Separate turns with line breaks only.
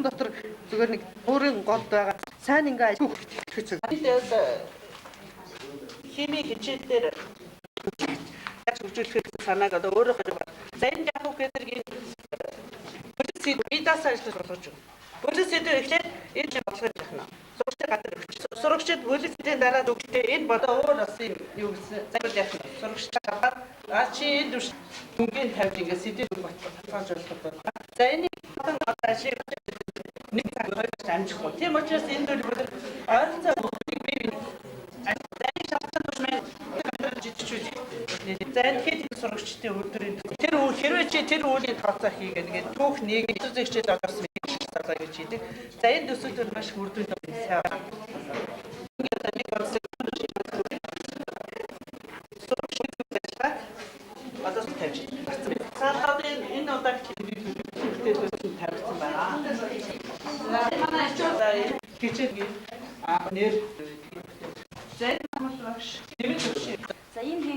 дотор зүгээр нэг өөрийн голд байгаа сайн ингээ ажиг гэж
Тэгээд хими хичээлээр яаж хөгжүүлэх санааг одоо өөрөө гаргав. За энэ яг үг гэдэг энэ полиси бидаас ажиллаж болгож байна. Полисид эхлээд энэ бодлого яхна. Сурагчид гадар өгч. Сурагчид полисийн дараа өгчтэй энэ бодоо өөр бас юу гэсэн загвар яхна. Сурагчид аваад чи энэ дүш үнгийн тавьж ингээ сэдв баталгааж болох байна. За энэ одоо ажил нэг цаг хоёр амжихгүй. Тийм учраас энэ дөр ойролцоо бүгдийг бие ажлын шалтгаан тушмаа жижигчүүд. За энэ хэд сурагчдын өдрийн тэр хэрвээ чи тэр үеийн тооцоо хийгээд ингээд түүх нэг эзэгчд олорсон гэж хийдэг. За энэ төсөлд маш хүрдэн сайн. Ингээд нэг онцлог одоо тавьж. Цаатаад энэ удаа хэлбэртэй тавьсан байна. Манай ачаа хичээл нэр. За энэ маань багш. За энэ